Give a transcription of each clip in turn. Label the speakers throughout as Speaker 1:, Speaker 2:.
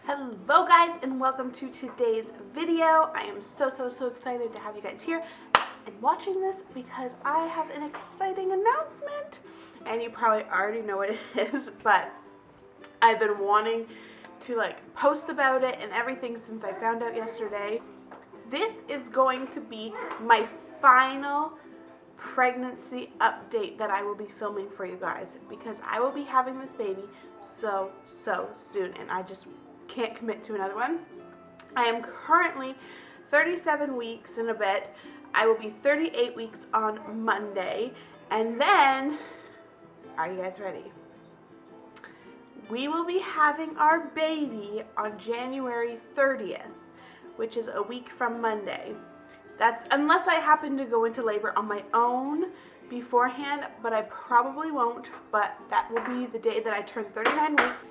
Speaker 1: Hello guys, and welcome to today's video. I am so excited to have you guys here and watching this because I have an exciting announcement, and you probably already know what it is, but I've been wanting to post about it and everything since I found out yesterday. This is going to be my final pregnancy update that I will be filming for you guys because I will be having this baby so soon, and I just can't commit to another one. I am currently 37 weeks and a bit. I will be 38 weeks on Monday, and then, are you guys ready? We will be having our baby on January 30th, which is a week from Monday. That's unless I happen to go into labor on my own beforehand, but I probably won't. But that will be the day that I turn 39 weeks.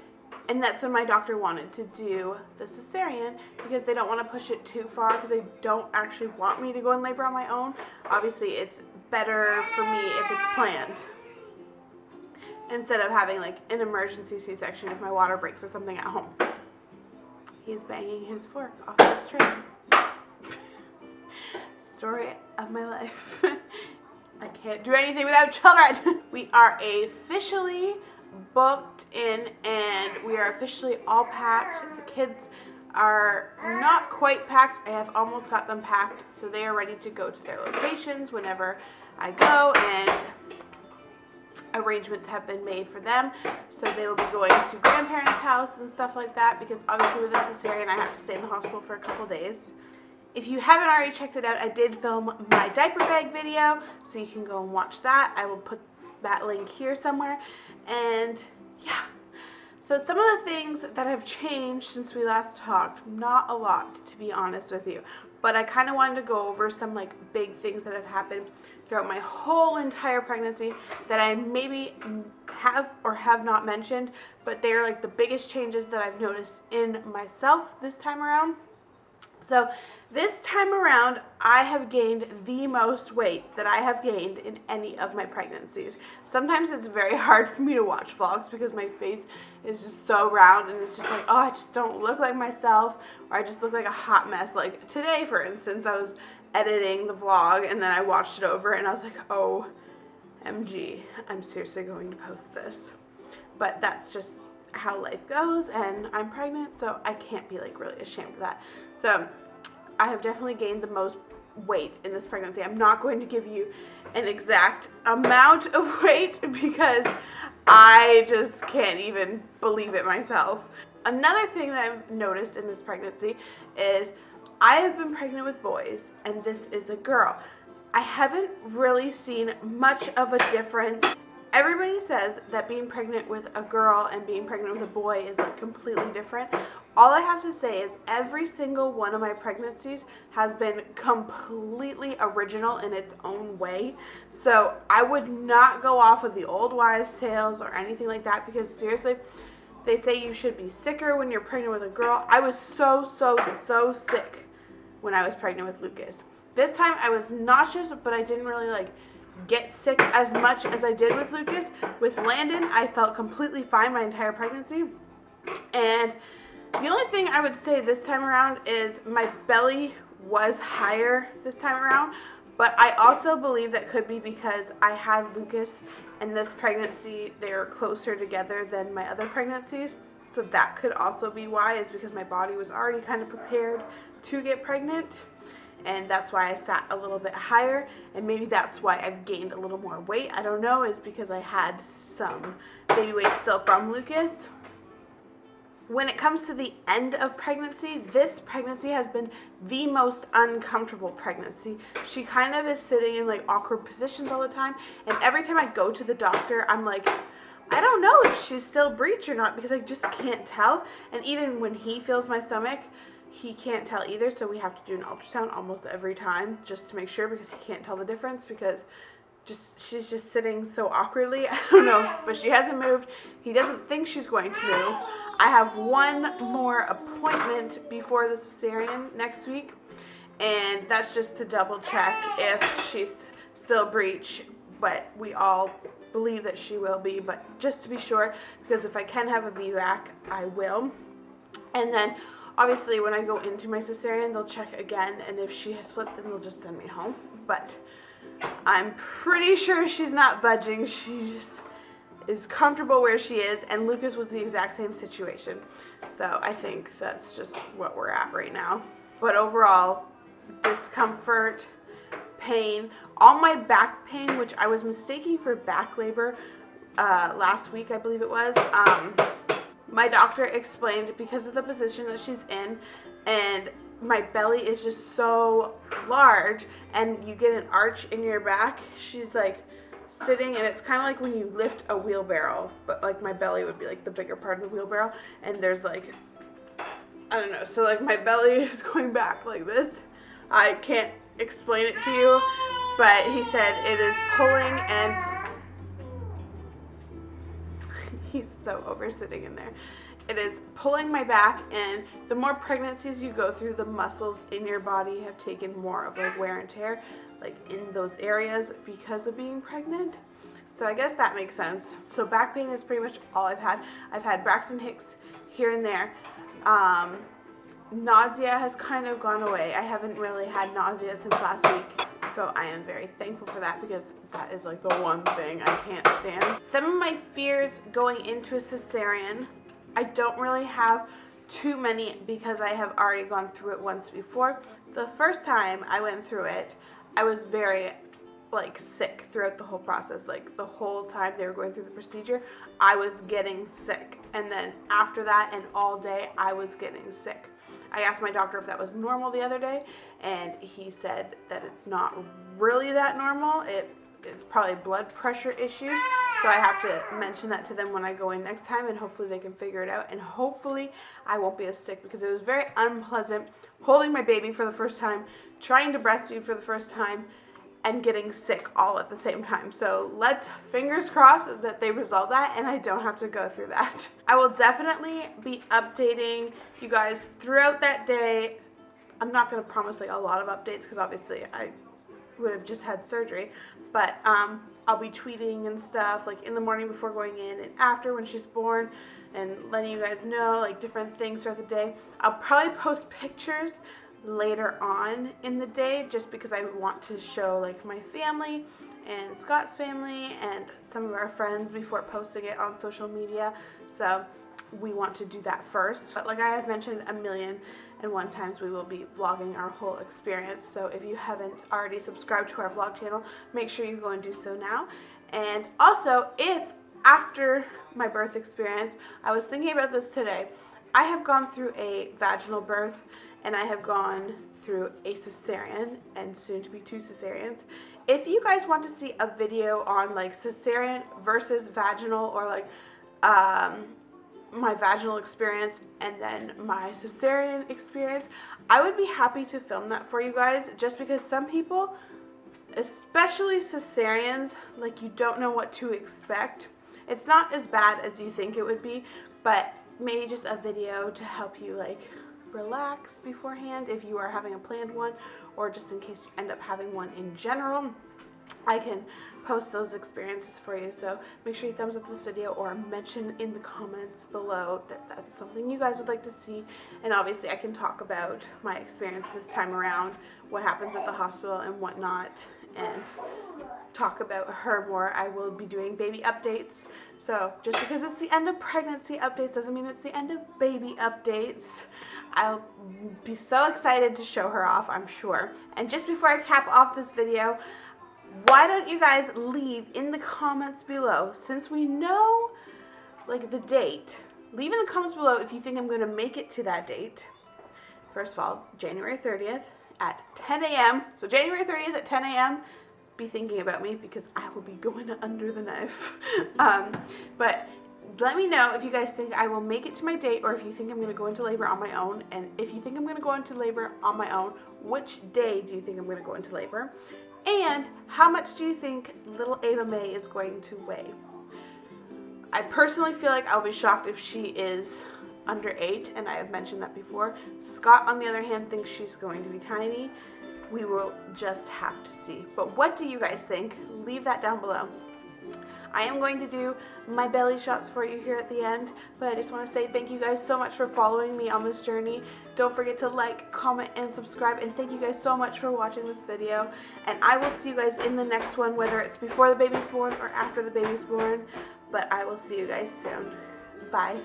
Speaker 1: And that's when my doctor wanted to do the cesarean because they don't want to push it too far because they don't actually want me to go in labor on my own. Obviously, it's better for me if it's planned instead of having an emergency C-section if my water breaks or something at home. He's banging his fork off this tray. Story of my life. I can't do anything without children. We are officially booked in and we are officially all packed. The kids are not quite packed. I have almost got them packed, so they are ready to go to their locations whenever I go, and arrangements have been made for them, so they will be going to grandparents' house and stuff like that because obviously with this cesarean I have to stay in the hospital for a couple days. If you haven't already checked it out, I did film my diaper bag video, so you can go and watch that. I will put that link here somewhere. And yeah, so some of the things that have changed since we last talked, not a lot to be honest with you, but I kind of wanted to go over some big things that have happened throughout my whole entire pregnancy that I maybe have or have not mentioned, but they're the biggest changes that I've noticed in myself this time around. So this time around, I have gained the most weight that I have gained in any of my pregnancies. Sometimes it's very hard for me to watch vlogs because my face is just so round and it's just oh, I just don't look like myself, or I just look like a hot mess. Like today, for instance, I was editing the vlog and then I watched it over and I was like, OMG, I'm seriously going to post this. But that's just how life goes, and I'm pregnant, so I can't be really ashamed of that. So I have definitely gained the most weight in this pregnancy. I'm not going to give you an exact amount of weight because I just can't even believe it myself. Another thing that I've noticed in this pregnancy is I have been pregnant with boys and this is a girl. I haven't really seen much of a difference. Everybody says that being pregnant with a girl and being pregnant with a boy is completely different. All I have to say is every single one of my pregnancies has been completely original in its own way. So I would not go off of the old wives' tales or anything like that because seriously, they say you should be sicker when you're pregnant with a girl. I was so sick when I was pregnant with Lucas. This time I was nauseous, but I didn't really get sick as much as I did with Lucas. With Landon, I felt completely fine my entire pregnancy. And the only thing I would say this time around is my belly was higher this time around, but I also believe that could be because I had Lucas and this pregnancy, they are closer together than my other pregnancies. So that could also be why, is because my body was already kind of prepared to get pregnant. And that's why I sat a little bit higher, and maybe that's why I've gained a little more weight. I don't know, it's because I had some baby weight still from Lucas. When it comes to the end of pregnancy, this pregnancy has been the most uncomfortable pregnancy. She kind of is sitting in awkward positions all the time, and every time I go to the doctor, I'm I don't know if she's still breech or not because I just can't tell. And even when he feels my stomach, he can't tell either, so we have to do an ultrasound almost every time just to make sure because he can't tell the difference because she's just sitting so awkwardly. I don't know, but she hasn't moved. He doesn't think she's going to move. I have one more appointment before the cesarean next week, and that's just to double check if she's still breech, but we all believe that she will be, but just to be sure, because if I can have a VBAC, I will. And then obviously when I go into my cesarean, they'll check again, and if she has flipped, then they'll just send me home. But I'm pretty sure she's not budging. She just is comfortable where she is, and Lucas was the exact same situation. So I think that's just what we're at right now. But overall, discomfort, pain, all my back pain, which I was mistaking for back labor last week, I believe it was. My doctor explained because of the position that she's in, and my belly is just so large, and you get an arch in your back. She's like sitting, and it's kind of like when you lift a wheelbarrow, but like my belly would be like the bigger part of the wheelbarrow, and there's like, I don't know, so like my belly is going back like this. I can't explain it to you, but he said it is pulling, and he's so over sitting in there. It is pulling my back, and the more pregnancies you go through, the muscles in your body have taken more of like wear and tear, like in those areas because of being pregnant. So I guess that makes sense. So back pain is pretty much all I've had. I've had Braxton Hicks here and there. Nausea has kind of gone away. I haven't really had nausea since last week. So I am very thankful for that, because that is like the one thing I can't stand. Some of my fears going into a cesarean, I don't really have too many because I have already gone through it once before. The first time I went through it, I was very like sick throughout the whole process. Like the whole time they were going through the procedure, I was getting sick. And then after that and all day, I was getting sick. I asked my doctor if that was normal the other day, and he said that it's not really that normal. It's probably blood pressure issues. So I have to mention that to them when I go in next time, and hopefully they can figure it out, and hopefully I won't be as sick, because it was very unpleasant holding my baby for the first time, trying to breastfeed for the first time, and getting sick all at the same time. So let's fingers crossed that they resolve that and I don't have to go through that. I will definitely be updating you guys throughout that day. I'm not going to promise like a lot of updates, because obviously I would have just had surgery, but I'll be tweeting and stuff like in the morning before going in, and after when she's born, and letting you guys know like different things throughout the day. I'll probably post pictures later on in the day, just because I want to show like my family and Scott's family and some of our friends before posting it on social media. So we want to do that first. But like I have mentioned a million and one times, we will be vlogging our whole experience. So if you haven't already subscribed to our vlog channel, make sure you go and do so now. And also, if after my birth experience, I was thinking about this today, I have gone through a vaginal birth, and I have gone through a cesarean, and soon to be 2 cesareans. If you guys want to see a video on like cesarean versus vaginal, or like my vaginal experience and then my cesarean experience, I would be happy to film that for you guys, just because some people, especially cesareans, like you don't know what to expect. It's not as bad as you think it would be, but maybe just a video to help you like relax beforehand if you are having a planned one, or just in case you end up having one in general. I can post those experiences for you, so make sure you thumbs up this video or mention in the comments below that that's something you guys would like to see. And obviously I can talk about my experience this time around, what happens at the hospital and whatnot, and talk about her more. I will be doing baby updates, so just because it's the end of pregnancy updates doesn't mean it's the end of baby updates. I'll be so excited to show her off, I'm sure. And just before I cap off this video, why don't you guys leave in the comments below, since we know like the date, leave in the comments below if you think I'm going to make it to that date. First of all, January 30th at 10 a.m. So January 30th at 10 a.m. be thinking about me, because I will be going under the knife. But let me know if you guys think I will make it to my date, or if you think I'm going to go into labor on my own. And if you think I'm going to go into labor on my own, which day do you think I'm going to go into labor? And how much do you think little Ava May is going to weigh? I personally feel like I'll be shocked if she is under 8, and I have mentioned that before. Scott, on the other hand, thinks she's going to be tiny. We will just have to see. But what do you guys think? Leave that down below. I am going to do my belly shots for you here at the end, but I just want to say thank you guys so much for following me on this journey. Don't forget to like, comment, and subscribe, and thank you guys so much for watching this video, and I will see you guys in the next one, whether it's before the baby's born or after the baby's born, but I will see you guys soon. Bye.